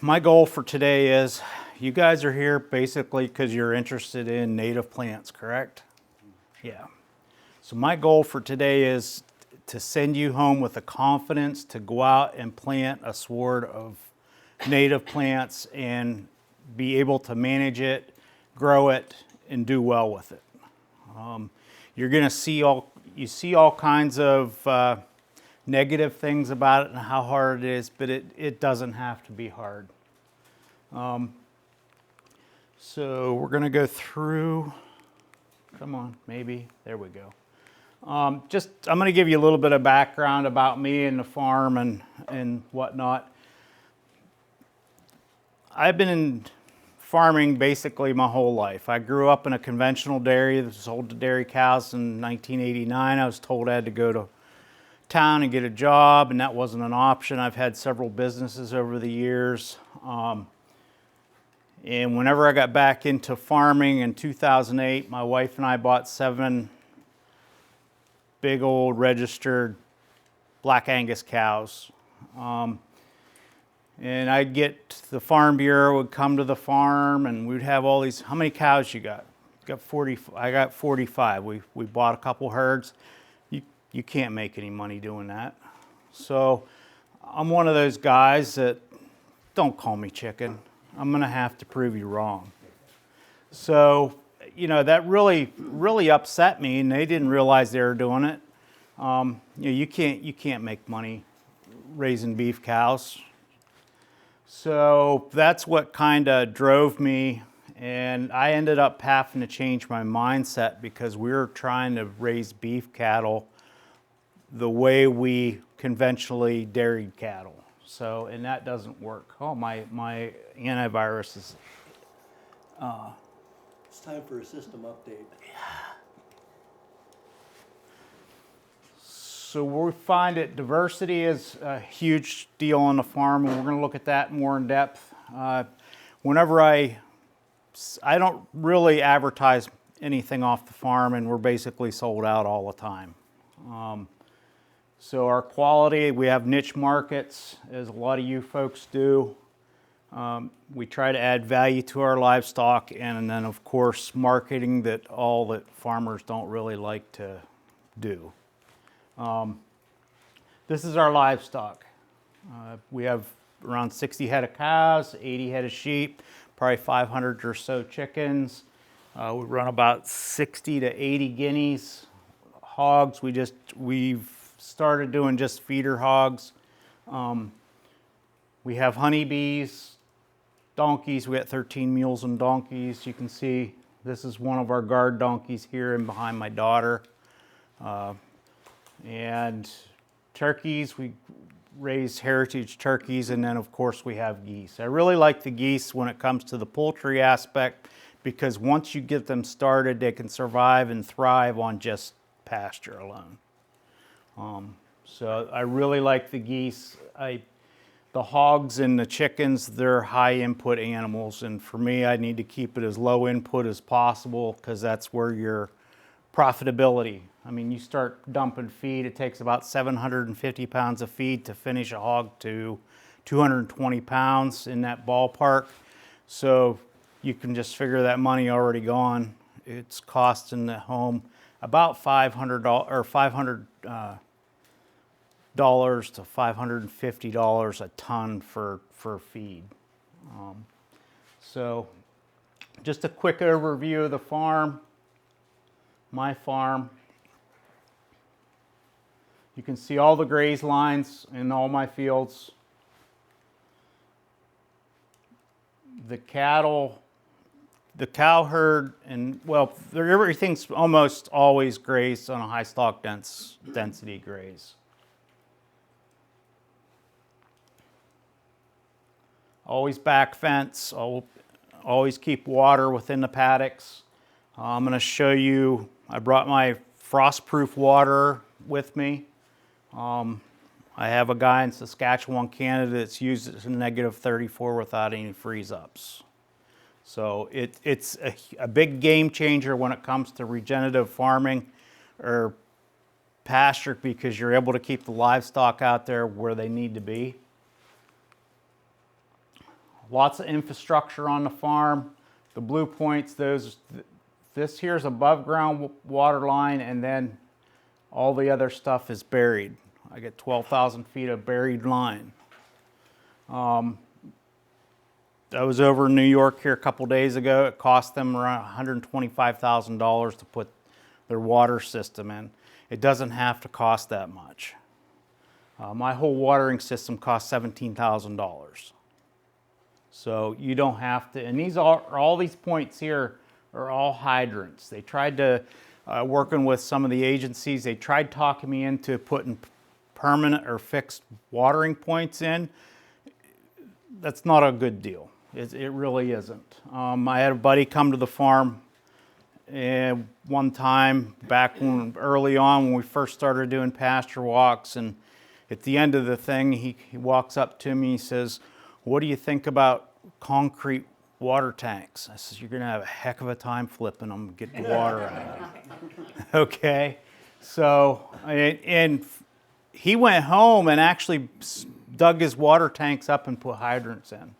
my goal for today is, you guys are here basically because you're interested in native plants, correct? Yeah. So my goal for today is to send you home with the confidence to go out and plant a sward of native plants and be able to manage it, grow it, and do well with it. You're going to see all kinds of negative things about it and how hard it is, but it doesn't have to be hard. So we're going to go through, come on, maybe, there we go. I'm going to give you a little bit of background about me and the farm and whatnot. I've been in farming basically my whole life. I grew up in a conventional dairy that sold dairy cows in 1989. I was told I had to go to town and get a job, and that wasn't an option. I've had several businesses over the years. And whenever I got back into farming in 2008, my wife and I bought 7 big old registered Black Angus cows. And I'd get, the Farm Bureau would come to the farm and we'd have all these, how many cows you got? Got 40, I got 45. We bought a couple herds. You can't make any money doing that. So I'm one of those guys that, don't call me chicken. I'm gonna have to prove you wrong. So, you know, that really upset me, and they didn't realize they were doing it. You can't make money raising beef cows. So that's what kind of drove me, and I ended up having to change my mindset because we were trying to raise beef cattle the way we conventionally dairied cattle. So, and that doesn't work. Oh, my antivirus is... It's time for a system update. So we find that diversity is a huge deal on the farm, and we're going to look at that more in depth. Whenever I don't really advertise anything off the farm, and we're basically sold out all the time. So our quality, we have niche markets, as a lot of you folks do. We try to add value to our livestock, and then of course marketing that farmers don't really like to do. This is our livestock. We have around 60 head of cows, 80 head of sheep, probably 500 or so chickens. We run about 60 to 80 guineas. Hogs, we've started doing just feeder hogs. We have honeybees, donkeys. We got 13 mules and donkeys. You can see this is one of our guard donkeys here and behind my daughter. And turkeys, we raise heritage turkeys, and then of course we have geese. I really like the geese when it comes to the poultry aspect, because once you get them started, they can survive and thrive on just pasture alone. So I really like the geese. The hogs and the chickens, they're high input animals, and for me, I need to keep it as low input as possible because that's where your profitability. I mean, you start dumping feed, it takes about 750 pounds of feed to finish a hog to 220 pounds in that ballpark. So you can just figure that money already gone. It's costing the home about $500 to $550 a ton for feed. So just a quick overview of the farm, my farm. You can see all the graze lines in all my fields. The cattle, the cow herd, and well, everything's almost always grazed on a high stock density graze. Always back fence, always keep water within the paddocks. I'm going to show you, I brought my frost-proof water with me. I have a guy in Saskatchewan, Canada that's used it to -34 without any freeze-ups. So it's a big game changer when it comes to regenerative farming or pasture, because you're able to keep the livestock out there where they need to be. Lots of infrastructure on the farm. The blue points, this here's above ground water line, and then all the other stuff is buried. I get 12,000 feet of buried line. I was over in New York here a couple days ago. It cost them around $125,000 to put their water system in. It doesn't have to cost that much. My whole watering system cost $17,000. So you don't have to, and these are all these points here are all hydrants. They tried to, working with some of the agencies, they tried talking me into putting permanent or fixed watering points in. That's not a good deal. It really isn't. I had a buddy come to the farm and one time back when early on when we first started doing pasture walks, and at the end of the thing he walks up to me, he says, "What do you think about concrete water tanks?" I says, "You're gonna have a heck of a time flipping them, getting water out of them." Okay, so and he went home and actually dug his water tanks up and put hydrants in.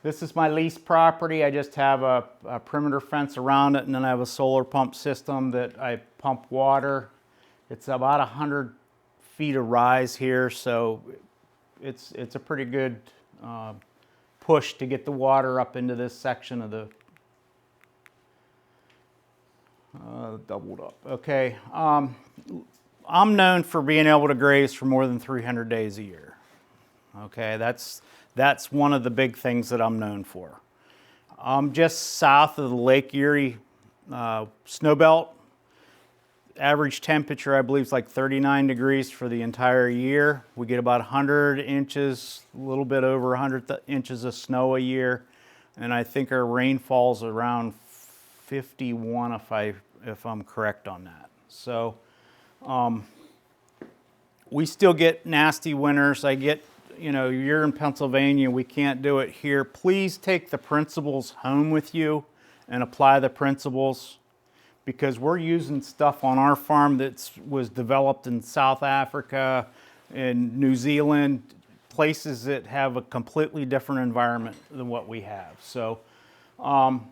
This is my leased property. I just have a perimeter fence around it, and then I have a solar pump system that I pump water. It's about 100 feet of rise here, so it's a pretty good push to get the water up into this section of the doubled up. Okay, I'm known for being able to graze for more than 300 days a year. Okay, that's one of the big things that I'm known for. I'm just south of the Lake Erie snowbelt. Average temperature, I believe, is like 39 degrees for the entire year. We get about 100 inches, a little bit over 100 inches of snow a year, and I think our rainfall's around 51 if I'm correct on that. So we still get nasty winters. You're in Pennsylvania, we can't do it here. Please take the principles home with you and apply the principles, because we're using stuff on our farm that was developed in South Africa and New Zealand, places that have a completely different environment than what we have. So, and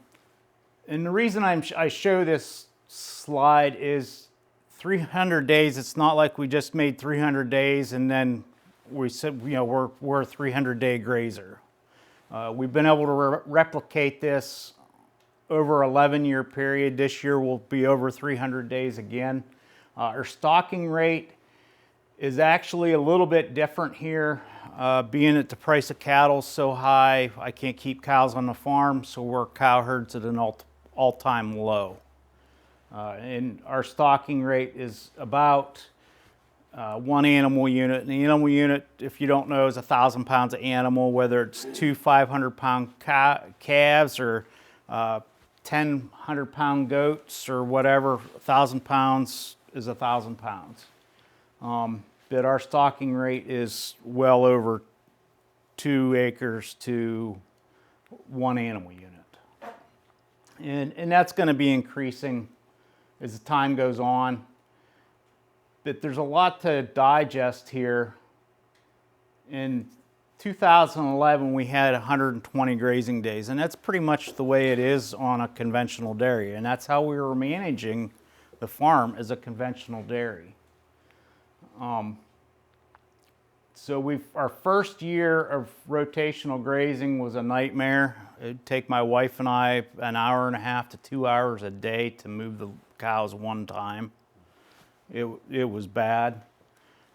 the reason I show this slide is 300 days, it's not like we just made 300 days and then we said, we're a 300-day grazer. We've been able to replicate this over an 11-year period. This year will be over 300 days again. Our stocking rate is actually a little bit different here. Being that the price of cattle is so high, I can't keep cows on the farm, so we're cow herds at an all-time low. And our stocking rate is about one animal unit. And the animal unit, if you don't know, is 1,000 pounds of animal, whether it's two 500-pound calves or 10 100-pound goats or whatever. 1,000 pounds is 1,000 pounds. But our stocking rate is well over 2 acres to one animal unit. And that's going to be increasing as the time goes on. But there's a lot to digest here. In 2011, we had 120 grazing days, and that's pretty much the way it is on a conventional dairy, and that's how we were managing the farm as a conventional dairy. So our first year of rotational grazing was a nightmare. It'd take my wife and I an hour and a half to 2 hours a day to move the cows one time. It was bad.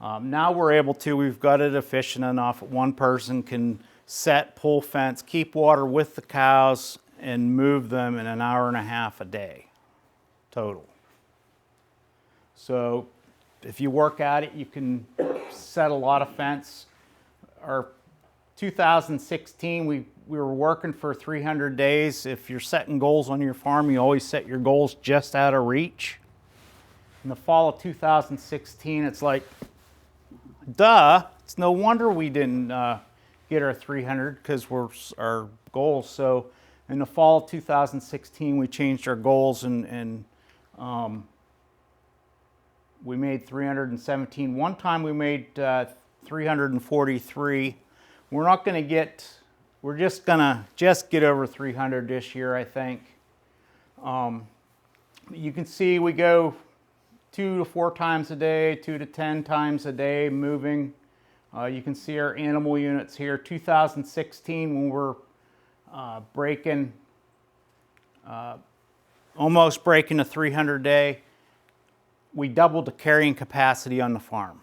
Now we're able to, we've got it efficient enough. One person can set, pull fence, keep water with the cows, and move them in an hour and a half a day total. So if you work at it, you can set a lot of fence. Our 2016, we were working for 300 days. If you're setting goals on your farm, you always set your goals just out of reach. In the fall of 2016, it's like, duh, it's no wonder we didn't get our 300 because we're our goals. So in the fall of 2016, we changed our goals and we made 317. One time we made 343. we're not going to get, we're just going to get over 300 this year, I think. You can see we go 2 to 4 times a day, 2 to 10 times a day moving. You can see our animal units here. 2016, when we're almost breaking a 300 day, we doubled the carrying capacity on the farm.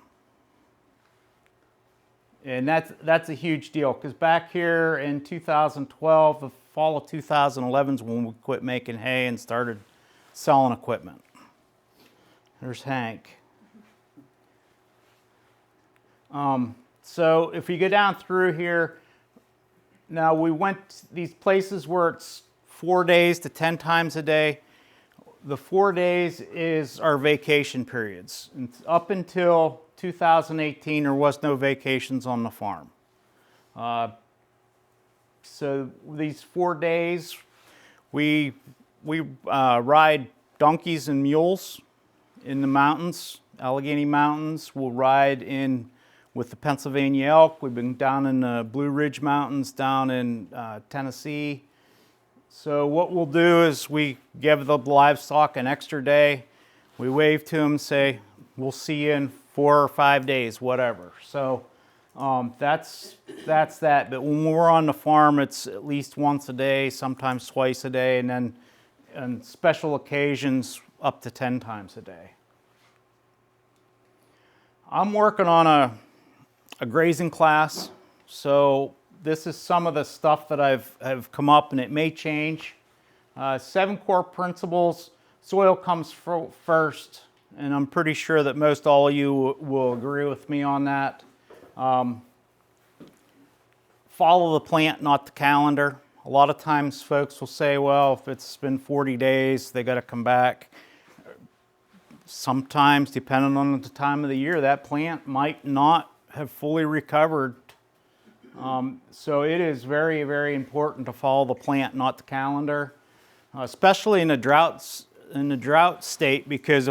And that's a huge deal, because back here in 2012, the fall of 2011 is when we quit making hay and started selling equipment. There's Hank. So if you go down through here, now we went these places where it's 4 days to 10 times a day. The 4 days is our vacation periods. And up until 2018, there was no vacations on the farm. So these 4 days, we ride donkeys and mules in the mountains, Allegheny Mountains. We'll ride in with the Pennsylvania elk. We've been down in the Blue Ridge Mountains down in Tennessee. So what we'll do is we give the livestock an extra day. We wave to them, say, we'll see you in 4 or 5 days, whatever. So that's that. But when we're on the farm, it's at least once a day, sometimes twice a day, and then on special occasions, up to 10 times a day. I'm working on a grazing class, so this is some of the stuff that I've come up, and it may change. 7 core principles. Soil comes first, and I'm pretty sure that most all of you will agree with me on that. Follow the plant, not the calendar. A lot of times folks will say, well, if it's been 40 days, they got to come back. Sometimes, depending on the time of the year, that plant might not have fully recovered. So it is very, very important to follow the plant, not the calendar, especially in the drought state, because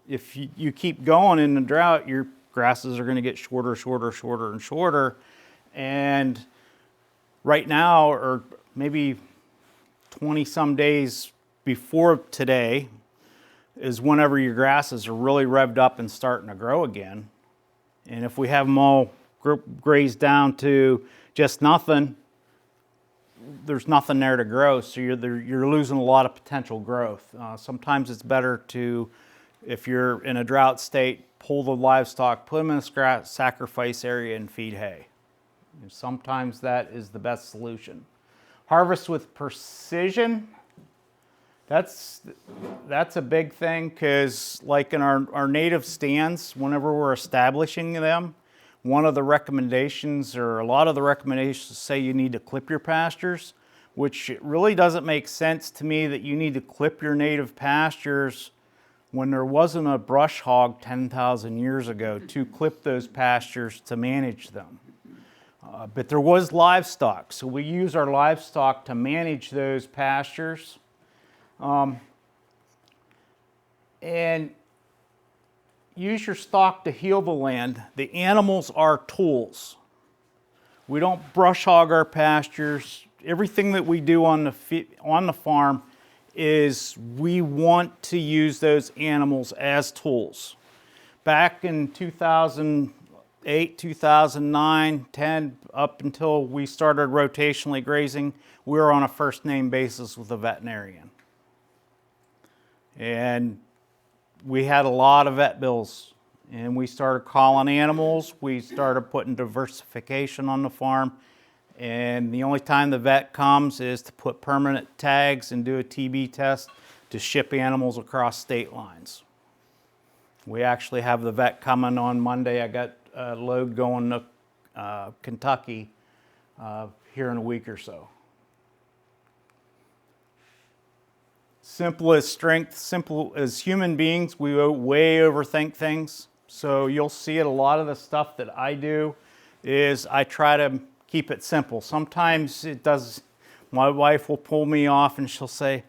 if you keep going in the drought, your grasses are going to get shorter, and shorter. And right now, or maybe 20 some days before today, is whenever your grasses are really revved up and starting to grow again. And if we have them all grazed down to just nothing, there's nothing there to grow, so you're losing a lot of potential growth. Sometimes it's better to, if you're in a drought state, pull the livestock, put them in a sacrifice area and feed hay. And sometimes that is the best solution. Harvest with precision. That's a big thing, because like in our native stands, whenever we're establishing them, one of the recommendations, or a lot of the recommendations, say you need to clip your pastures, which it really doesn't make sense to me that you need to clip your native pastures when there wasn't a brush hog 10,000 years ago to clip those pastures to manage them. But there was livestock, so we use our livestock to manage those pastures. And use your stock to heal the land. The animals are tools. We don't brush hog our pastures. Everything that we do on the farm is we want to use those animals as tools. Back in 2008, 2009, 10, up until we started rotationally grazing, we were on a first name basis with a veterinarian. And we had a lot of vet bills, and we started calling animals. We started putting diversification on the farm, and the only time the vet comes is to put permanent tags and do a TB test to ship animals across state lines. We actually have the vet coming on Monday. I got a load going to Kentucky here in a week or so. Simple as strength, simple as human beings, we way overthink things. So you'll see it, a lot of the stuff that I do is I try to keep it simple. Sometimes it does, my wife will pull me off and she'll say,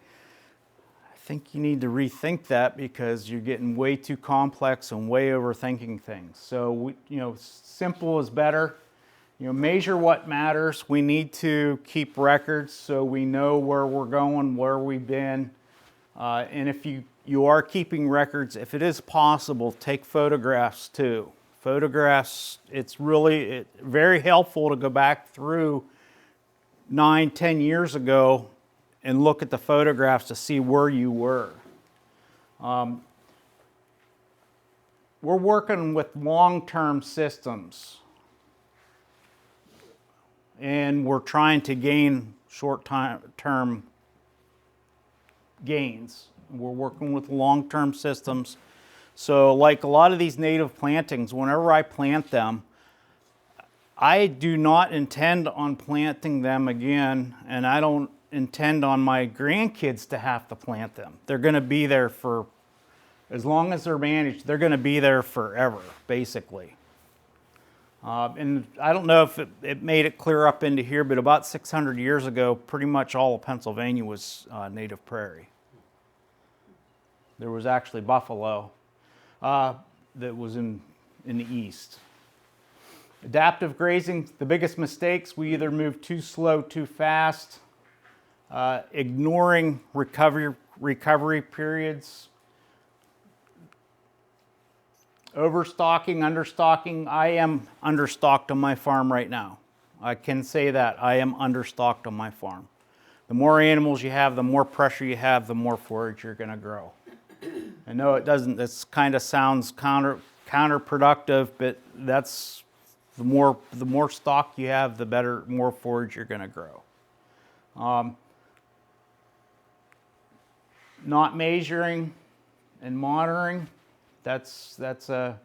I think you need to rethink that because you're getting way too complex and way overthinking things. So, simple is better. Measure what matters. We need to keep records so we know where we're going, where we've been. And if you are keeping records, if it is possible, take photographs too. Photographs, it's really very helpful to go back through 9-10 years ago and look at the photographs to see where you were. We're working with long-term systems, and we're trying to gain short-term gains. We're working with long-term systems. So like a lot of these native plantings, whenever I plant them, I do not intend on planting them again, and I don't intend on my grandkids to have to plant them. They're going to be there for, as long as they're managed, they're going to be there forever, basically. And I don't know if it made it clear up into here, but about 600 years ago, pretty much all of Pennsylvania was native prairie. There was actually buffalo that was in the east. Adaptive grazing, the biggest mistakes, we either move too slow, too fast, ignoring recovery periods, overstocking, understocking. I am understocked on my farm right now. I can say that. I am understocked on my farm. The more animals you have, the more pressure you have, the more forage you're going to grow. I know it doesn't, this kind of sounds counterproductive, but that's the more stock you have, the better, more forage you're going to grow. Not measuring and monitoring, that's a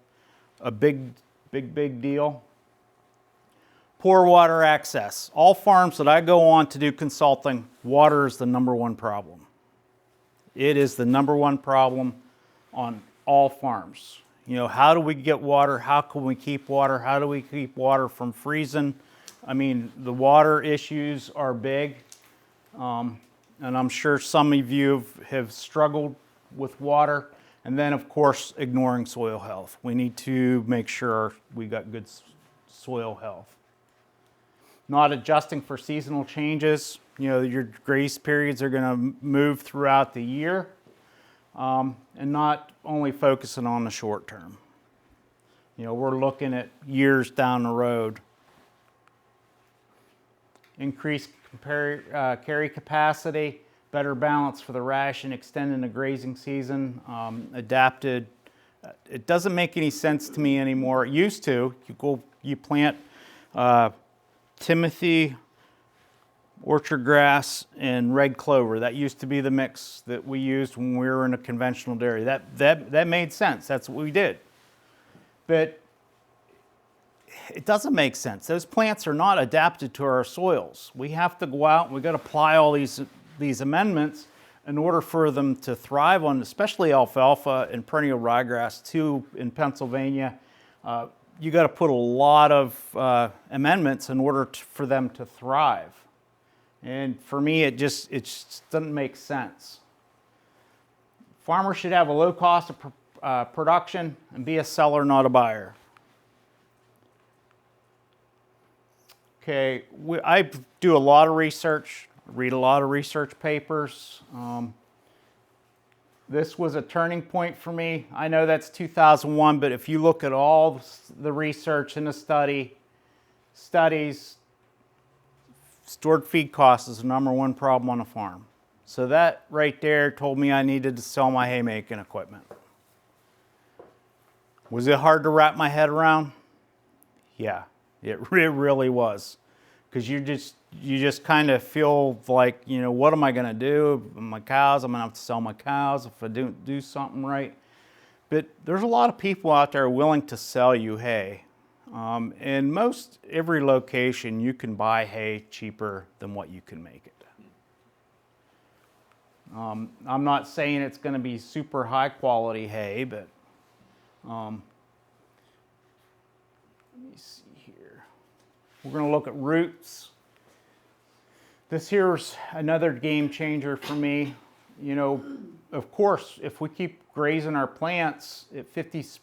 big deal. Poor water access. All farms that I go on to do consulting, water is the #1 problem. It is the #1 problem on all farms. How do we get water? How can we keep water? How do we keep water from freezing? I mean, the water issues are big. And I'm sure some of you have struggled with water. And then, of course, ignoring soil health. We need to make sure we got good soil health. Not adjusting for seasonal changes. Your grace periods are going to move throughout the year. And not only focusing on the short term. We're looking at years down the road. Increased carry capacity, better balance for the ration, extending the grazing season, adapted. It doesn't make any sense to me anymore. It used to. You plant Timothy, orchard grass, and red clover. That used to be the mix that we used when we were in a conventional dairy. That made sense. That's what we did. But it doesn't make sense. Those plants are not adapted to our soils. We have to go out and we've got to apply all these amendments in order for them to thrive on, especially alfalfa and perennial ryegrass too in Pennsylvania. You got to put a lot of amendments in order for them to thrive. And for me, it just doesn't make sense. Farmers should have a low cost of production and be a seller, not a buyer. Okay, I do a lot of research, read a lot of research papers. This was a turning point for me. I know that's 2001, but if you look at all the research and the studies, stored feed cost is the #1 problem on a farm. So that right there told me I needed to sell my haymaking equipment. Was it hard to wrap my head around? Yeah, it really was. Because you just kind of feel like, what am I going to do? My cows, I'm going to have to sell my cows if I don't do something right. But there's a lot of people out there willing to sell you hay. In every location, you can buy hay cheaper than what you can make it. I'm not saying it's going to be super high quality hay, but let me see here. We're going to look at roots. This here's another game changer for me. Of course, if we keep grazing our plants at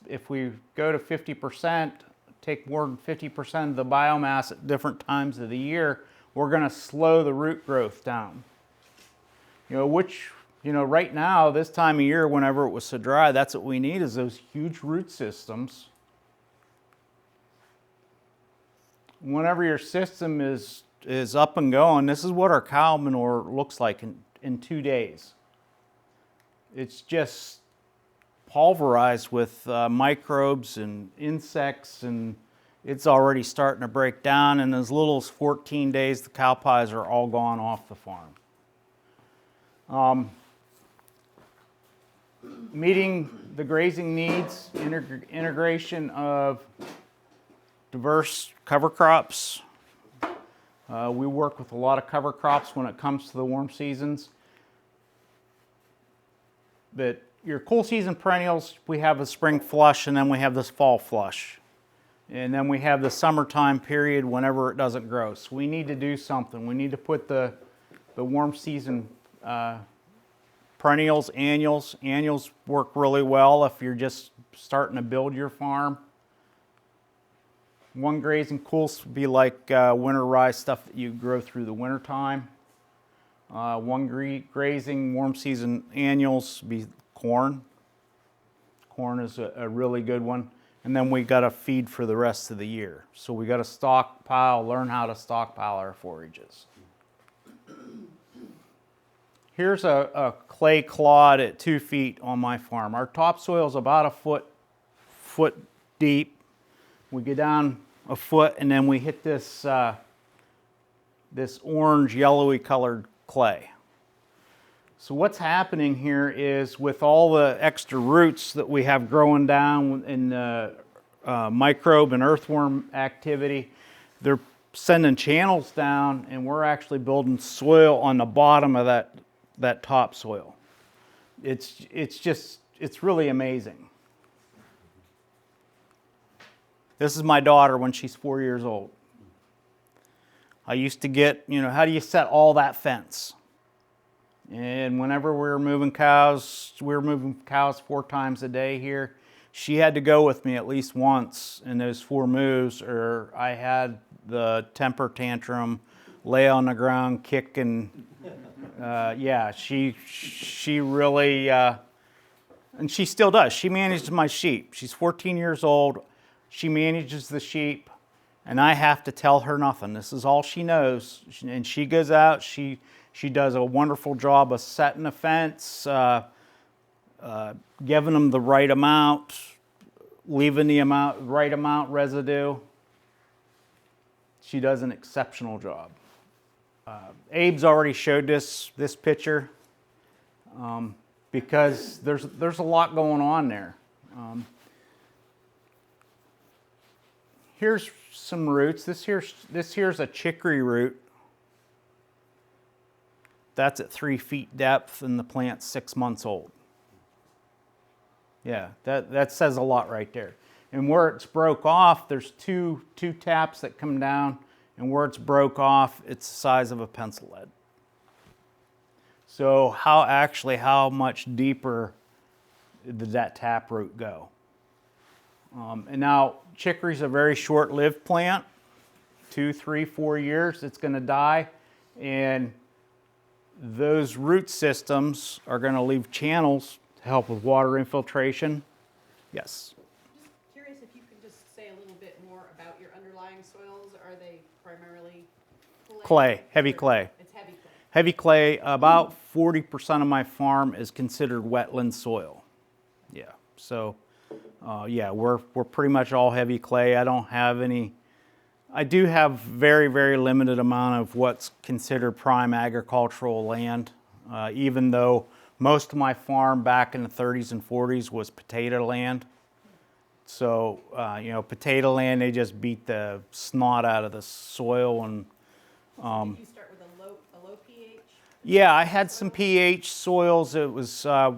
if we go to 50%, take more than 50% of the biomass at different times of the year, we're going to slow the root growth down. Right now, this time of year, whenever it was so dry, that's what we need, is those huge root systems. Whenever your system is up and going, this is what our cow manure looks like in 2 days. It's just pulverized with microbes and insects, and it's already starting to break down. In as little as 14 days, the cow pies are all gone off the farm. Meeting the grazing needs, integration of diverse cover crops. We work with a lot of cover crops when it comes to the warm seasons. But your cool season perennials, we have a spring flush, and then we have this fall flush. And then we have the summertime period whenever it doesn't grow. So we need to do something. We need to put the warm season perennials, annuals. Annuals work really well if you're just starting to build your farm. One grazing cools would be like winter rye stuff that you grow through the winter time. One grazing warm season annuals would be corn. Corn is a really good one. And then we got to feed for the rest of the year. So we got to stockpile, learn how to stockpile our forages. Here's a clay clod at 2 feet on my farm. Our topsoil is about a foot deep. We get down a foot, and then we hit this this orange, yellowy colored clay. So what's happening here is, with all the extra roots that we have growing down in microbe and earthworm activity, they're sending channels down, and we're actually building soil on the bottom of that topsoil. It's really amazing. This is my daughter when she's 4 years old. I used to get, how do you set all that fence? And whenever we were moving cows 4 times a day here. She had to go with me at least once in those 4 moves, or I had the temper tantrum, lay on the ground, kick, and she really, and she still does. She manages my sheep. She's 14 years old. She manages the sheep, and I have to tell her nothing. This is all she knows. And she goes out. She does a wonderful job of setting a fence, giving them the right amount, leaving the right amount residue. She does an exceptional job. Abe's already showed this picture because there's a lot going on there. Here's some roots. This here's a chicory root. That's at 3 feet depth, and the plant's 6 months old. Yeah, that says a lot right there. And where it's broke off, there's two taps that come down, and where it's broke off, it's the size of a pencil lead. So how much deeper did that tap root go? And now chicory's a very short-lived plant, 2, 3, 4 years, it's going to die, and those root systems are going to leave channels to help with water infiltration. Yes. Just curious if you could just say a little bit more about your underlying soils. Are they primarily Clay, heavy clay. It's heavy clay. Heavy clay, about 40% of my farm is considered wetland soil. Yeah, so we're pretty much all heavy clay. I don't have any. I do have very, very limited amount of what's considered prime agricultural land, even though most of my farm back in the 30s and 40s was potato land. So, potato land, they just beat the snot out of the soil. And Did you start with a low pH? yeah, I had some pH soils. It was, I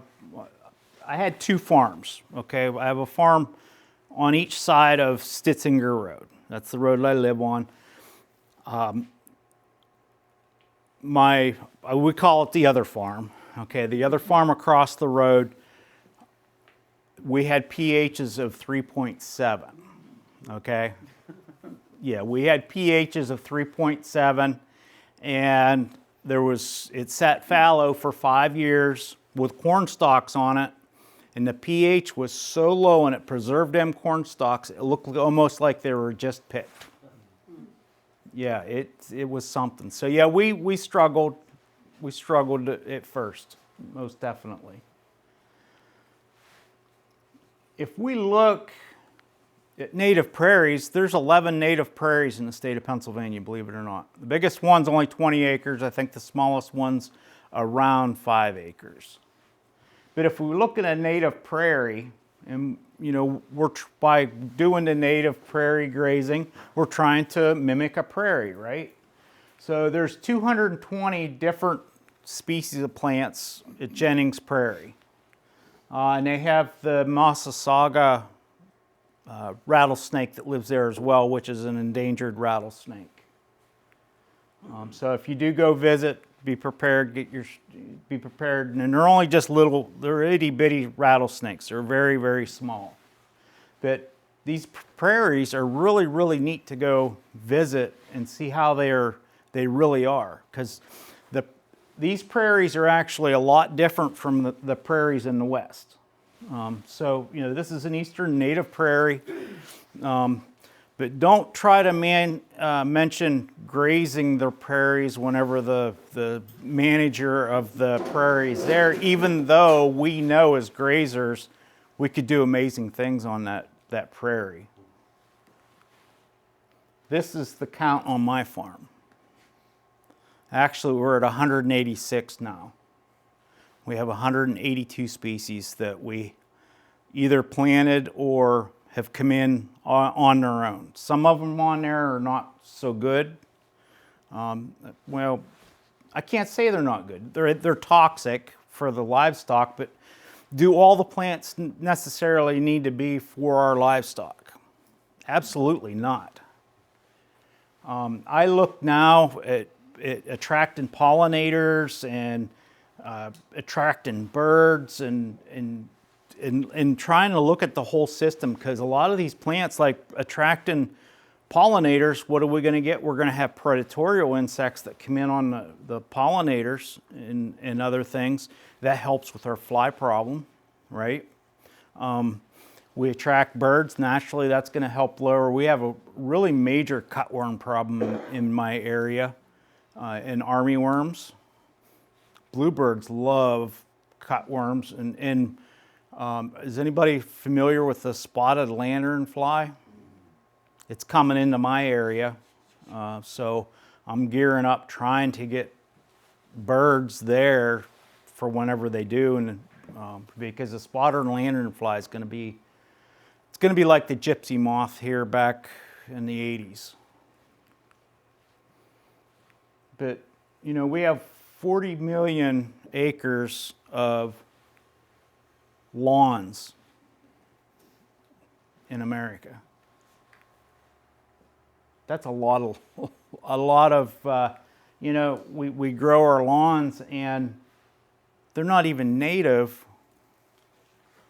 had 2 farms, okay? I have a farm on each side of Stitzinger Road. That's the road I live on. We call it the other farm. Okay, the other farm across the road, we had pHs of 3.7. okay? Yeah, we had pHs of 3.7, and it sat fallow for 5 years with corn stalks on it, and the pH was so low and it preserved them corn stalks, it looked almost like they were just picked. Yeah, it was something. So yeah, we struggled. We struggled at first, most definitely. If we look at native prairies, there's 11 native prairies in the state of Pennsylvania, believe it or not. The biggest one's only 20 acres. I think the smallest one's around 5 acres. But if we look at a native prairie, and you know, by doing the native prairie grazing, we're trying to mimic a prairie, right? So there's 220 different species of plants at Jennings Prairie. And they have the Massasauga rattlesnake that lives there as well, which is an endangered rattlesnake. So if you do go visit, be prepared, be prepared. And they're only just they're itty bitty rattlesnakes. They're very, very small. But these prairies are really, really neat to go visit and see how they really are. Because these prairies are actually a lot different from the prairies in the West. So, you know, this is an eastern native prairie. But don't try to mention grazing the prairies whenever the manager of the prairie is there, even though we know as grazers we could do amazing things on that prairie. This is the count on my farm. Actually, we're at 186 now. We have 182 species that we either planted or have come in on their own. Some of them on there are not so good. Well, I can't say they're not good. They're toxic for the livestock, but do all the plants necessarily need to be for our livestock? Absolutely not. I look now at attracting pollinators and attracting birds and trying to look at the whole system, because a lot of these plants, like attracting pollinators, what are we going to get? We're going to have predatory insects that come in on the pollinators and other things. That helps with our fly problem, right? We attract birds. Naturally, that's going to help lower. We have a really major cutworm problem in my area, and armyworms. Bluebirds love cutworms. And is anybody familiar with the spotted lanternfly? It's coming into my area, so I'm gearing up trying to get birds there for whenever they do, and because the spotted lanternfly is going to be, it's going to be like the gypsy moth here back in the 80s. But you know, we have 40 million acres of lawns in America. That's a lot of, you know, we grow our lawns and they're not even native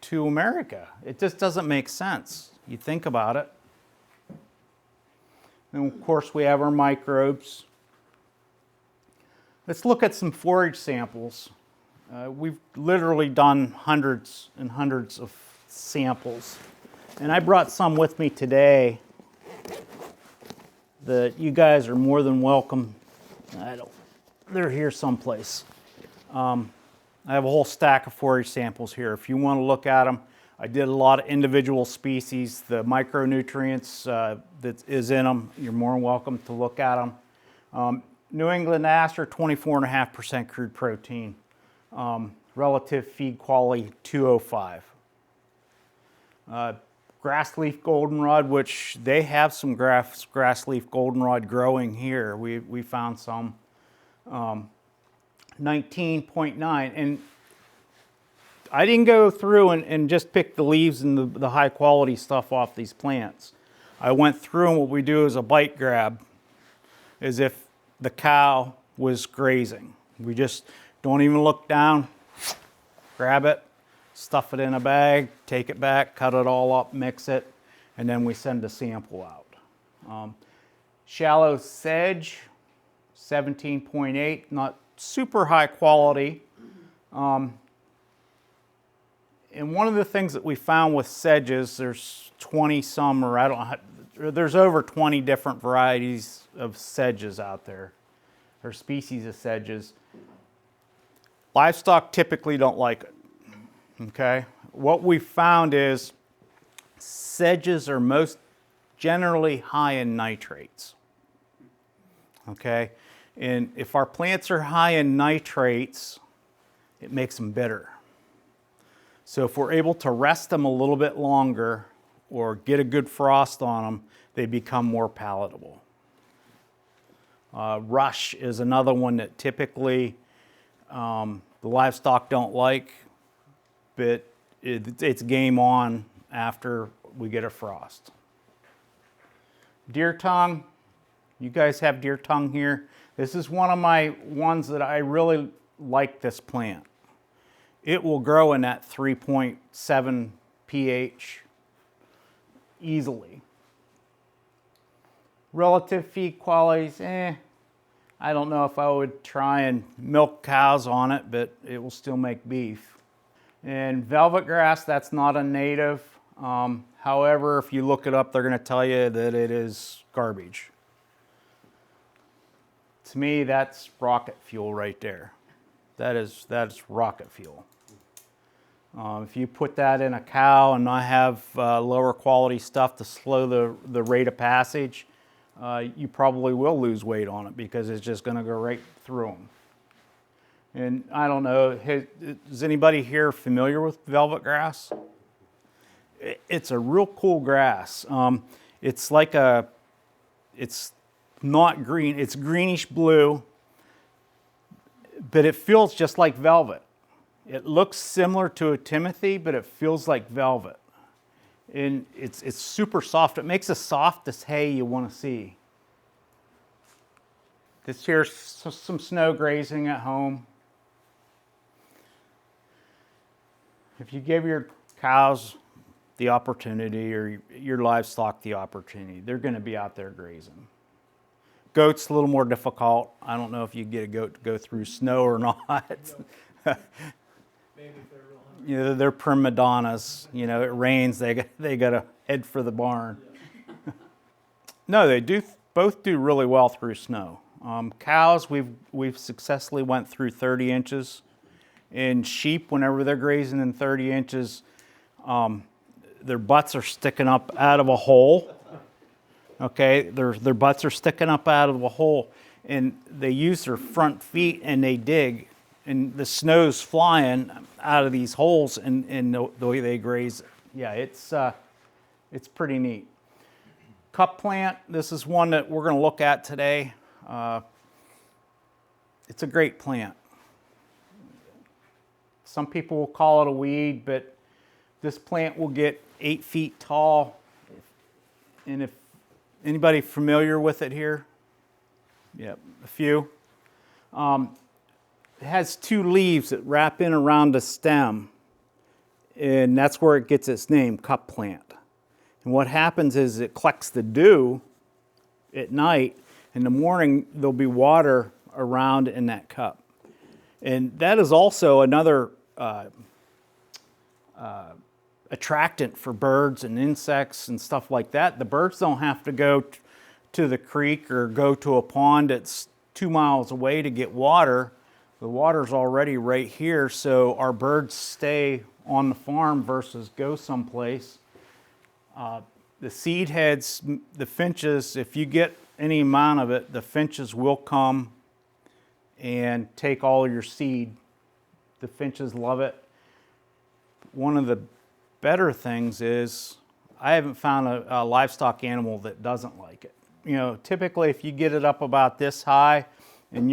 to America. It just doesn't make sense. You think about it. And of course we have our microbes. Let's look at some forage samples. We've literally done hundreds and hundreds of samples. And I brought some with me today that you guys are more than welcome. They're here someplace. I have a whole stack of forage samples here. If you want to look at them, I did a lot of individual species, the micronutrients that is in them. You're more than welcome to look at them. New England aster, 24.5% crude protein. Relative feed quality, 205. Grass leaf goldenrod, which they have some grass leaf goldenrod growing here. We found some. 19.9. And I didn't go through and just pick the leaves and the high quality stuff off these plants. I went through, and what we do is a bite grab, as if the cow was grazing. We just don't even look down, grab it, stuff it in a bag, take it back, cut it all up, mix it, and then we send a sample out. Shallow sedge, 17.8, not super high quality. And one of the things that we found with sedges, there's 20 some, or I don't know, there's over 20 different varieties of sedges out there, or species of sedges. Livestock typically don't like it, okay? What we found is sedges are most generally high in nitrates, okay? And if our plants are high in nitrates, it makes them bitter. So if we're able to rest them a little bit longer or get a good frost on them, they become more palatable. Rush is another one that typically the livestock don't like, but it's game on after we get a frost. Deer tongue, you guys have deer tongue here. This is one of my ones that I really like this plant. It will grow in that 3.7 pH easily. Relative feed qualities, I don't know if I would try and milk cows on it, but it will still make beef. And velvet grass, that's not a native. However, if you look it up, they're going to tell you that it is garbage. To me, that's rocket fuel right there. That's rocket fuel. If you put that in a cow and not have lower quality stuff to slow the rate of passage, you probably will lose weight on it because it's just going to go right through them. And I don't know, is anybody here familiar with velvet grass? It's a real cool grass. It's like it's not green, it's greenish blue, but it feels just like velvet. It looks similar to a Timothy, but it feels like velvet. And it's super soft. It makes the softest hay you want to see. This here's some snow grazing at home. If you give your cows the opportunity, or your livestock the opportunity, they're going to be out there grazing. Goats a little more difficult. I don't know if you get a goat to go through snow or not. Maybe if they're real hungry. You know, they're prima donnas. You know, it rains, they got to head for the barn. Yeah. No, they both do really well through snow. Cows, we've successfully went through 30 inches. And sheep, whenever they're grazing in 30 inches, their butts are sticking up out of a hole. Okay, their butts are sticking up out of a hole, and they use their front feet and they dig, and the snow's flying out of these holes, and the way they graze. Yeah, it's pretty neat. Cup plant, this is one that we're going to look at today. It's a great plant. Some people will call it a weed, but this plant will get 8 feet tall. And if anybody familiar with it here? Yep, a few. It has 2 leaves that wrap in around the stem, and that's where it gets its name, cup plant. And what happens is it collects the dew at night. In the morning, there'll be water around in that cup. And that is also another attractant for birds and insects and stuff like that. The birds don't have to go to the creek or go to a pond that's 2 miles away to get water. The water's already right here, so our birds stay on the farm versus go someplace. The seed heads, the finches, if you get any amount of it, the finches will come and take all your seed. The finches love it. One of the better things is I haven't found a livestock animal that doesn't like it. You know, typically if you get it up about this high, and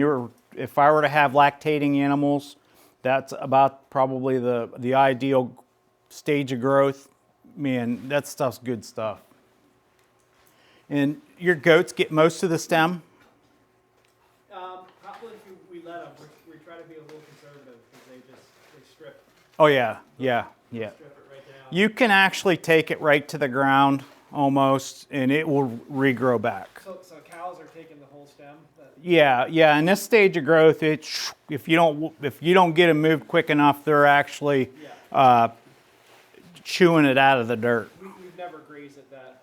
if I were to have lactating animals, that's about probably the ideal stage of growth. Man, that stuff's good stuff. And your goats get most of the stem? Probably if we let them, we try to be a little conservative because they strip. Oh yeah. Strip it right down. You can actually take it right to the ground. almost, and it will regrow back. So cows are taking the whole stem? Yeah, yeah. In this stage of growth, if you don't get them moved quick enough, they're actually chewing it out of the dirt. We've never grazed it that,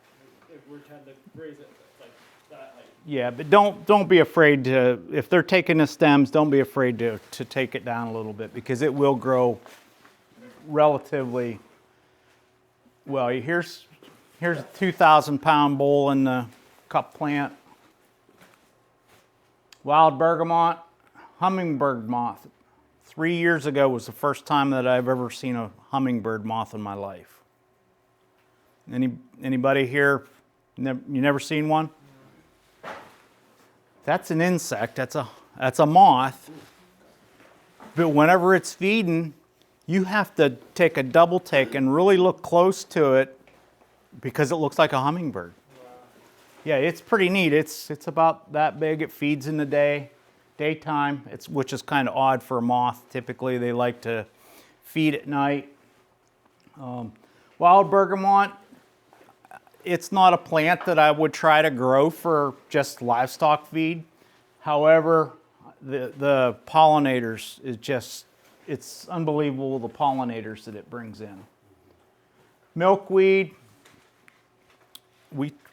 if we're tend to graze it like that height. Yeah, but don't be afraid to, if they're taking the stems, don't be afraid to take it down a little bit, because it will grow relatively well. Here's a 2,000-pound bull in the cup plant. Wild bergamot, hummingbird moth. 3 years ago was the first time that I've ever seen a hummingbird moth in my life. Anybody here, you never seen one? That's an insect, that's a moth. But whenever it's feeding, you have to take a double take and really look close to it, because it looks like a hummingbird. Yeah, it's pretty neat. It's about that big. It feeds in the daytime, which is kind of odd for a moth. Typically, they like to feed at night. Wild bergamot, it's not a plant that I would try to grow for just livestock feed. However, the pollinators is just, it's unbelievable, the pollinators that it brings in. Milkweed,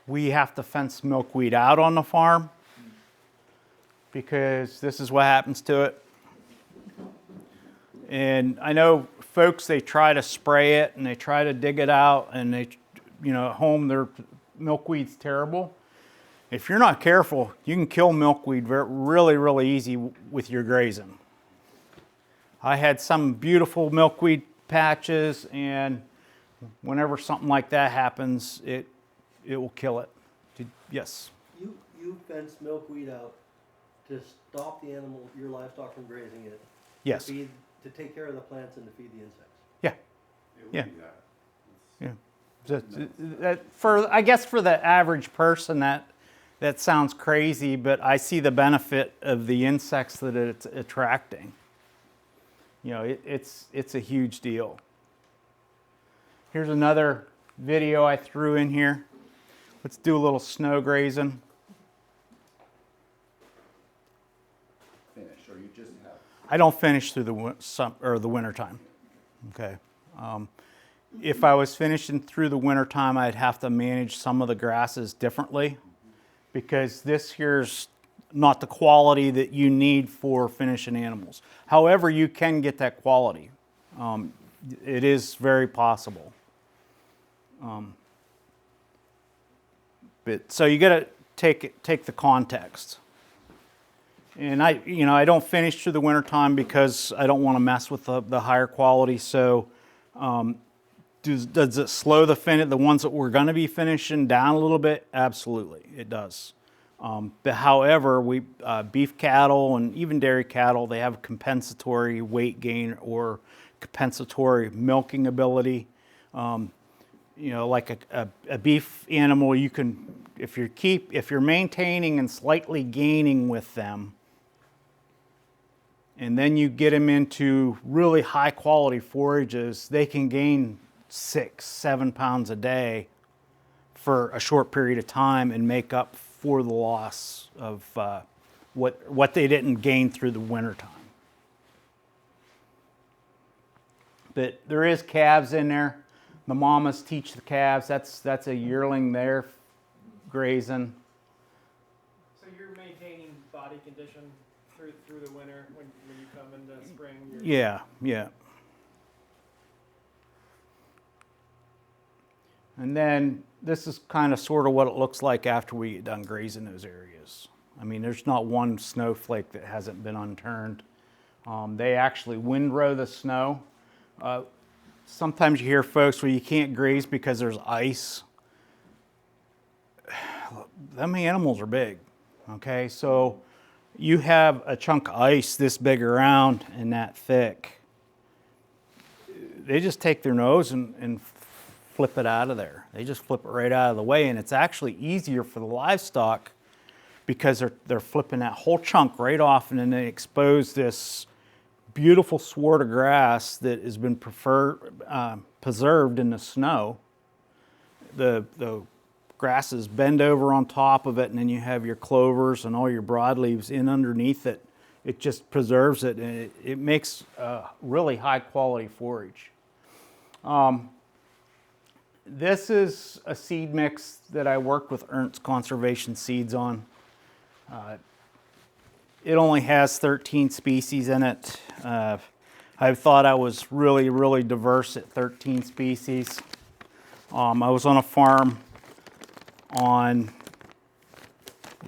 we have to fence milkweed out on the farm, because this is what happens to it. And I know folks, they try to spray it and they try to dig it out, and they, at home, their milkweed's terrible. If you're not careful, you can kill milkweed really, really easy with your grazing. I had some beautiful milkweed patches, and whenever something like that happens, it will kill it. Yes? You fence milkweed out to stop the animal, your livestock, from grazing it. Yes. To take care of the plants and to feed the insects. Yeah. Yeah. I guess for the average person, that sounds crazy, but I see the benefit of the insects that it's attracting. It's a huge deal. Here's another video I threw in here. Let's do a little snow grazing. Finish, or you just have? I don't finish through the winter time. Okay. If I was finishing through the winter time, I'd have to manage some of the grasses differently, because this here's not the quality that you need for finishing animals. However, you can get that quality. It is very possible. So you got to take the context. And I don't finish through the winter time because I don't want to mess with the higher quality. So does it slow the ones that we're going to be finishing down a little bit? Absolutely, it does. But however, beef cattle and even dairy cattle, they have compensatory weight gain or compensatory milking ability. Like a beef animal, you can, if you're maintaining and slightly gaining with them, and then you get them into really high quality forages, they can gain 6-7 pounds a day for a short period of time and make up for the loss of what they didn't gain through the winter time. But there is calves in there. The mamas teach the calves. That's a yearling there grazing. So you're maintaining body condition through the winter when you come into spring? Yeah. And then this is kind of sort of what it looks like after we get done grazing those areas. I mean, there's not one snowflake that hasn't been unturned. They actually windrow the snow. Sometimes you hear folks, well, you can't graze because there's ice. Them animals are big, okay? So you have a chunk of ice this big around and that thick. They just take their nose and flip it out of there. They just flip it right out of the way, and it's actually easier for the livestock because they're flipping that whole chunk right off, and then they expose this beautiful sward of grass that has been preserved in the snow. The grasses bend over on top of it, and then you have your clovers and all your broadleaves in underneath it. It just preserves it, and it makes really high quality forage. This is a seed mix that I worked with Ernst Conservation Seeds on. It only has 13 species in it. I thought I was really diverse at 13 species. I was on a farm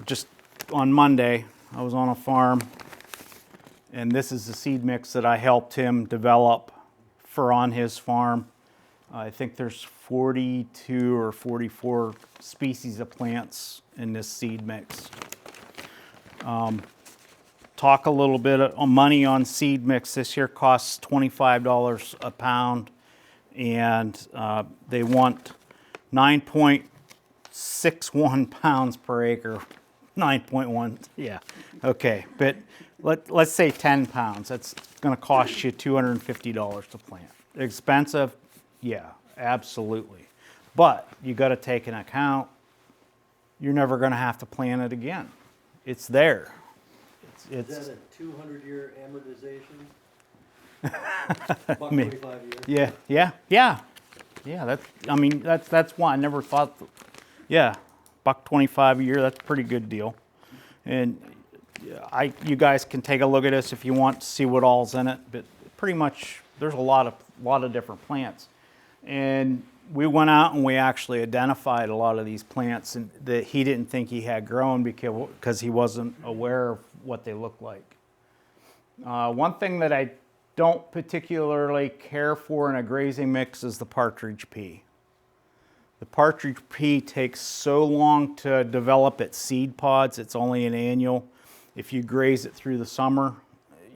just on Monday. I was on a farm, and this is the seed mix that I helped him develop for on his farm. I think there's 42 or 44 species of plants in this seed mix. Talk a little bit on money on seed mix. This year costs $25 a pound, and they want 9.61 pounds per acre. 9.1, yeah, okay, but let's say 10 pounds. That's going to cost you $250 to plant. Expensive, yeah, absolutely. But you got to take into account you're never going to have to plant it again. It's there. Is that a 200-year amortization? About 25 years? Yeah. That's one. I never thought, yeah, $1.25 a year, that's a pretty good deal. And you guys can take a look at this if you want to see what all's in it, but pretty much there's a lot of different plants. And we went out and we actually identified a lot of these plants and that he didn't think he had grown because he wasn't aware of what they look like. One thing that I don't particularly care for in a grazing mix is the partridge pea. The partridge pea takes so long to develop its seed pods. It's only an annual. If you graze it through the summer,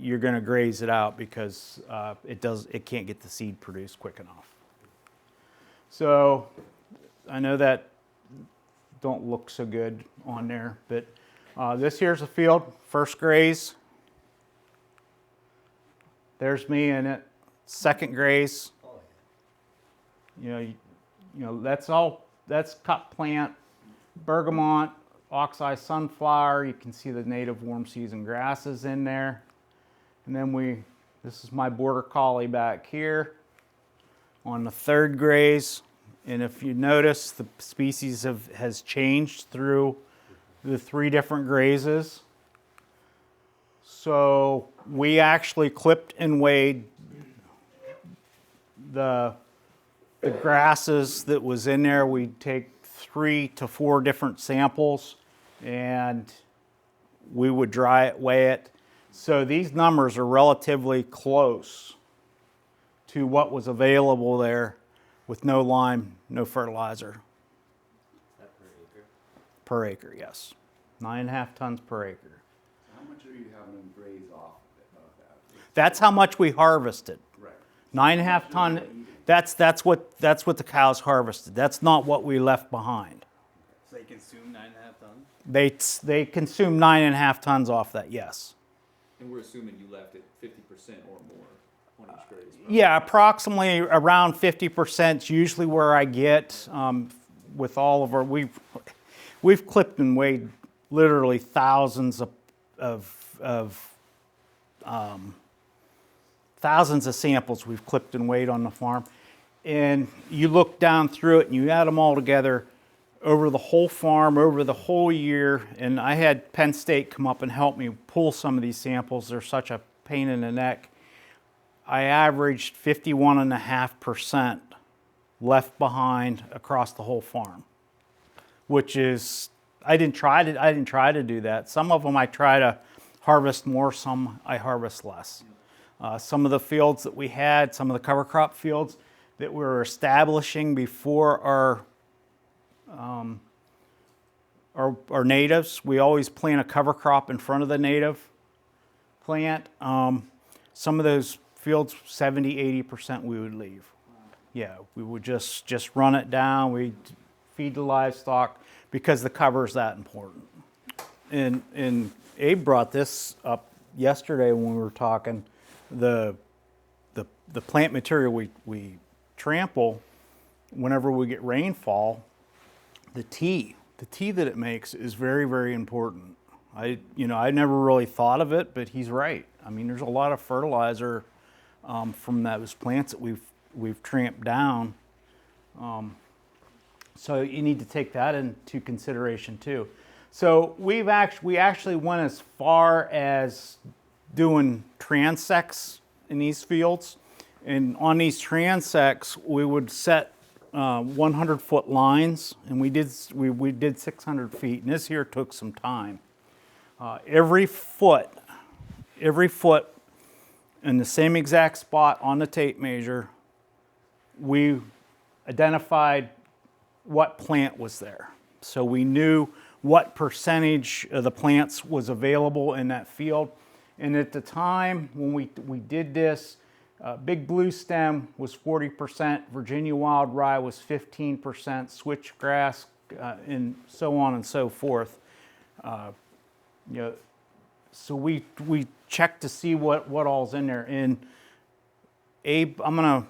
you're going to graze it out because it can't get the seed produced quick enough. So I know that don't look so good on there, but this here's the field, first graze. There's me in it. Second graze. You know, that's cut plant, bergamot, oxeye sunflower. You can see the native warm season grasses in there. And then this is my border collie back here on the third graze. And if you notice, the species has changed through the 3 different grazes. So we actually clipped and weighed the grasses that was in there. We take 3 to 4 different samples and we would dry it, weigh it. So these numbers are relatively close to what was available there with no lime, no fertilizer. That per acre? Per acre, yes. 9.5 tons per acre. How much are you having them graze off of that? That's how much we harvested. Right. 9.5 ton. That's what the cows harvested. That's not what we left behind. So they consume 9.5 tons? They consume 9.5 tons off that. Yes. And we're assuming you left it 50% or more on each graze. Right? Yeah, approximately around 50% is usually where I get with all of our. We've clipped and weighed literally thousands of samples we've clipped and weighed on the farm. And you look down through it and you add them all together over the whole farm, over the whole year. And I had Penn State come up and help me pull some of these samples. They're such a pain in the neck. I averaged 51.5% left behind across the whole farm, which is, I didn't try to do that. Some of them I try to harvest more, some I harvest less. Some of the fields that we had, some of the cover crop fields that we were establishing before our natives, we always plant a cover crop in front of the native plant. Some of those fields, 70-80% we would leave. Yeah, we would just run it down. We'd feed the livestock because the cover is that important. And Abe brought this up yesterday when we were talking. The plant material we trample, whenever we get rainfall, the tea that it makes is very, very important. I never really thought of it, but he's right. I mean, there's a lot of fertilizer from those plants that we've tramped down. So you need to take that into consideration too. So we actually went as far as doing transects in these fields, and on these transects we would set 100-foot lines, and we did 600 feet, and this here took some time. Every foot in the same exact spot on the tape measure, we identified what plant was there. So we knew what percentage of the plants was available in that field. And at the time when we did this, Big Blue Stem was 40%, Virginia Wild Rye was 15%, Switchgrass, and so on and so forth. So we checked to see what all's in there. And Abe, I'm gonna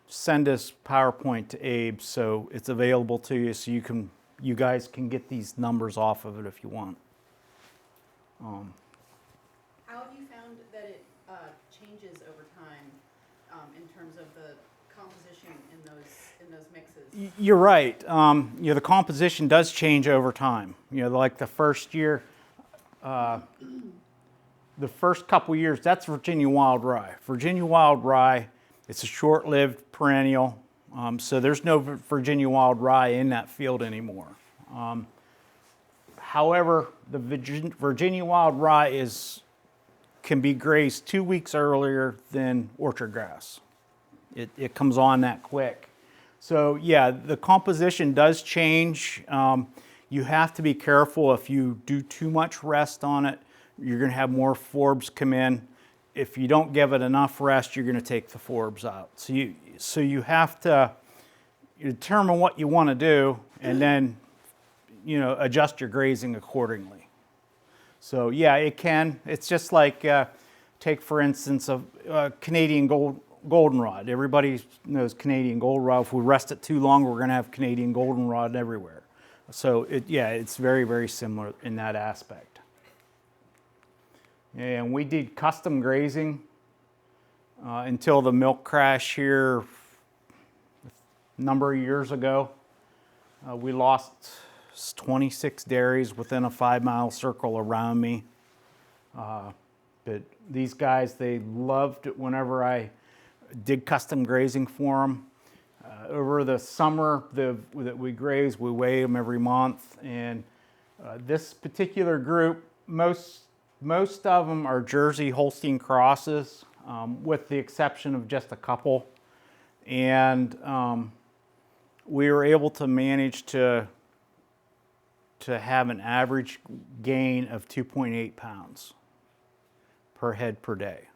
send this PowerPoint to Abe so it's available to you, so you guys can get these numbers off of it if you want. How have you found that it changes over time in terms of the composition in those mixes? You're right. The composition does change over time. Like the first year, the first couple years, that's Virginia Wild Rye. Virginia Wild Rye, it's a short-lived perennial, so there's no Virginia Wild Rye in that field anymore. However, the Virginia Wild Rye can be grazed 2 weeks earlier than orchard grass. It comes on that quick. So yeah, the composition does change. You have to be careful. If you do too much rest on it, you're going to have more forbs come in. If you don't give it enough rest, you're going to take the forbs out. So you have to determine what you want to do, and then adjust your grazing accordingly. So yeah, it can. It's just like take for instance a Canadian goldenrod. Everybody knows Canadian goldenrod. If we rest it too long, we're going to have Canadian goldenrod everywhere. So it's very, very similar in that aspect. And we did custom grazing until the milk crash here a number of years ago. We lost 26 dairies within a 5-mile circle around me. But these guys, they loved it whenever I did custom grazing for them. Over the summer that we graze, we weigh them every month. And this particular group, most of them are Jersey Holstein crosses, with the exception of just a couple. And we were able to manage to have an average gain of 2.8 pounds per head per day.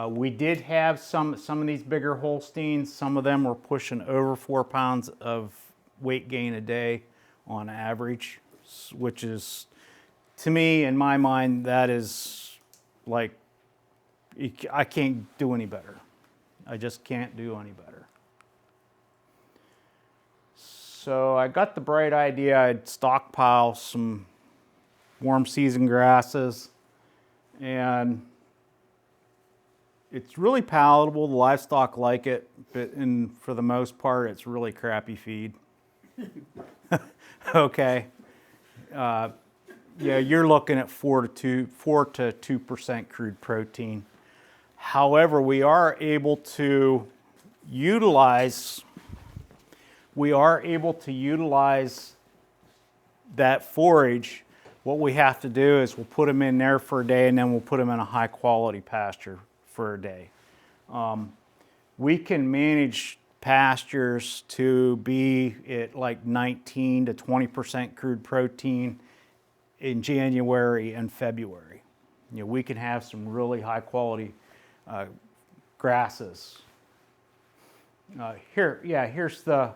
We did have some of these bigger Holsteins. Some of them were pushing over 4 pounds of weight gain a day on average, which is, to me, in my mind, that is like, I can't do any better. I just can't do any better. So I got the bright idea I'd stockpile some warm season grasses, and it's really palatable. The livestock like it, but for the most part, it's really crappy feed. Okay. Yeah, you're looking at 4 to 2% crude protein. However, we are able to utilize that forage. What we have to do is we'll put them in there for a day, and then we'll put them in a high quality pasture for a day. We can manage pastures to be at like 19 to 20% crude protein in January and February. We can have some really high quality grasses. Here's the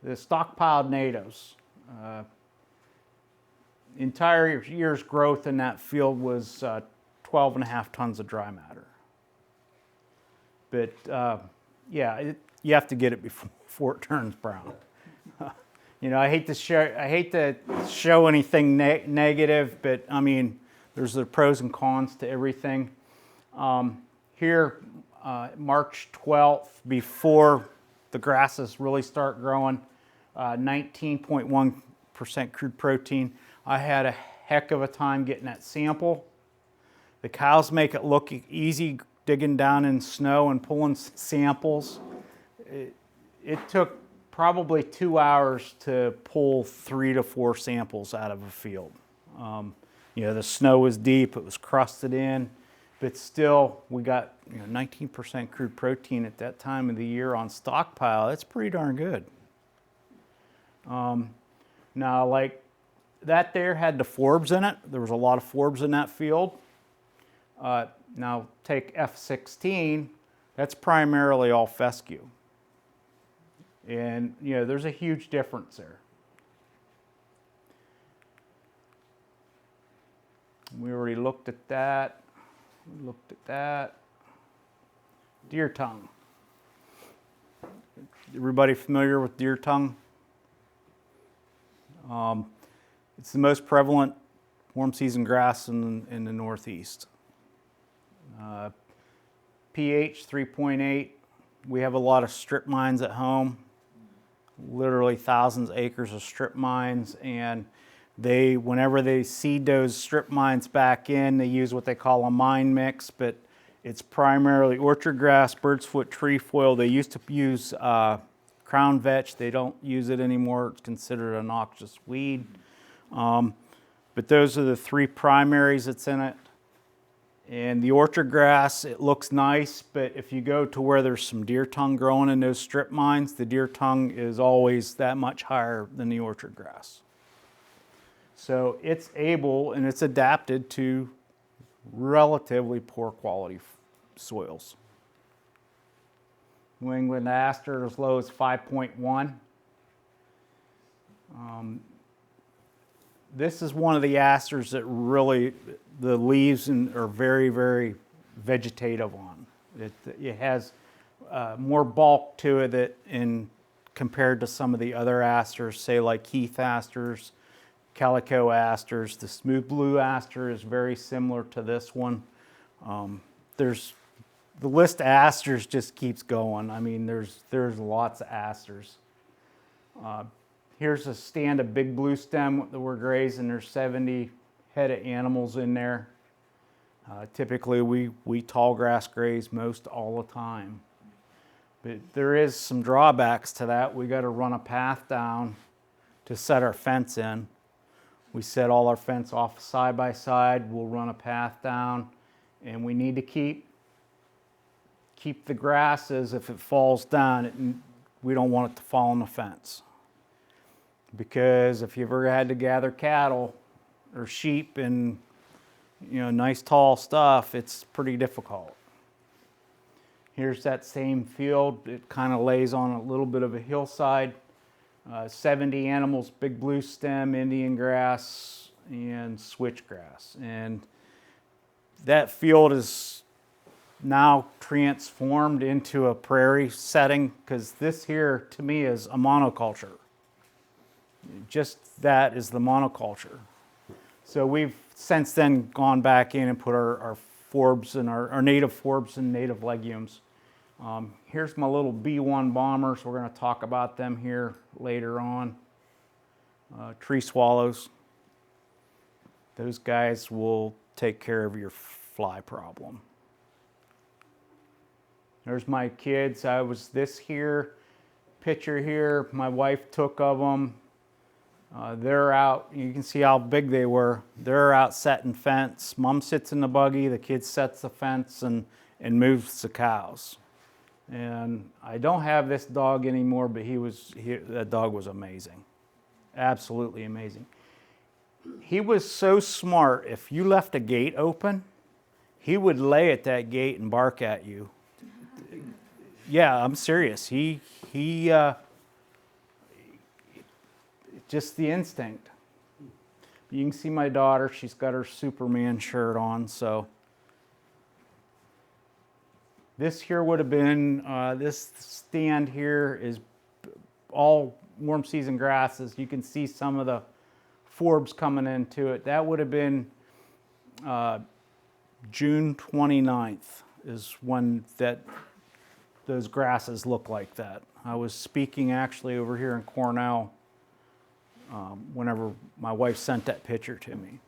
stockpiled natives. Entire year's growth in that field was 12.5 tons of dry matter. But you have to get it before it turns brown. You know, I hate to show anything negative, but I mean, there's the pros and cons to everything. Here, March 12th, before the grasses really start growing, 19.1% crude protein. I had a heck of a time getting that sample. The cows make it look easy digging down in snow and pulling samples. It took probably 2 hours to pull 3 to 4 samples out of a field. You know, the snow was deep, it was crusted in, but still we got 19% crude protein at that time of the year on stockpile. That's pretty darn good. Now, like that there had the forbs in it. There was a lot of forbs in that field. Now take F16, that's primarily all fescue. And you know, there's a huge difference there. We already looked at that. We looked at that. Deer tongue. Everybody familiar with deer tongue? It's the most prevalent warm season grass in the Northeast. pH 3.8. We have a lot of strip mines at home. Literally thousands of acres of strip mines, and whenever they seed those strip mines back in, they use what they call a mine mix, but it's primarily orchard grass, bird's foot, trefoil. They used to use crown vetch. They don't use it anymore. It's considered a noxious weed. But those are the 3 primaries that's in it. And the orchard grass, it looks nice, but if you go to where there's some deer tongue growing in those strip mines, the deer tongue is always that much higher than the orchard grass. So it's able and it's adapted to relatively poor quality soils. New England aster as low as 5.1. This is one of the asters that really, the leaves are very, very vegetative on. It has more bulk to it compared to some of the other asters, say like heath asters, calico asters. The smooth blue aster is very similar to this one. The list of asters just keeps going. I mean, there's lots of asters. Here's a stand of big blue stem that we're grazing. There's 70 head of animals in there. Typically, we tall grass graze most all the time. But there is some drawbacks to that. We got to run a path down to set our fence in. We set all our fence off side by side. We'll run a path down, and we need to keep the grasses. If it falls down, we don't want it to fall on the fence. Because if you've ever had to gather cattle or sheep and nice tall stuff, it's pretty difficult. Here's that same field. It kind of lays on a little bit of a hillside. 70 animals, big blue stem, Indian grass, and switchgrass. And that field is now transformed into a prairie setting, because this here to me is a monoculture. Just that is the monoculture. So we've since then gone back in and put our forbs and our native forbs and native legumes. Here's my little B1 bombers. We're going to talk about them here later on. Tree swallows. Those guys will take care of your fly problem. There's my kids. I was this picture here. My wife took of them. They're out. You can see how big they were. They're out setting fence. Mom sits in the buggy. The kid sets the fence and moves the cows. And I don't have this dog anymore, but that dog was amazing. Absolutely amazing. He was so smart. If you left a gate open, he would lay at that gate and bark at you. Yeah, I'm serious. He just the instinct. You can see my daughter. She's got her Superman shirt on, so. This here would have been, this stand here is all warm season grasses. You can see some of the forbs coming into it. That would have been June 29th is when those grasses look like that. I was speaking actually over here in Cornell whenever my wife sent that picture to me.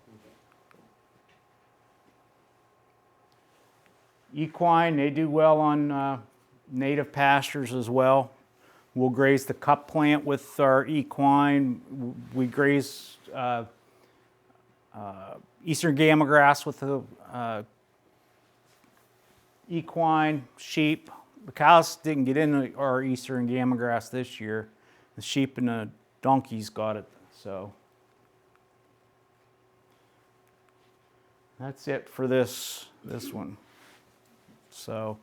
Equine, they do well on native pastures as well. We'll graze the cup plant with our equine. We graze eastern gamma grass with the equine, sheep. The cows didn't get into our eastern gamma grass this year. The sheep and the donkeys got it, so. That's it for this one. So.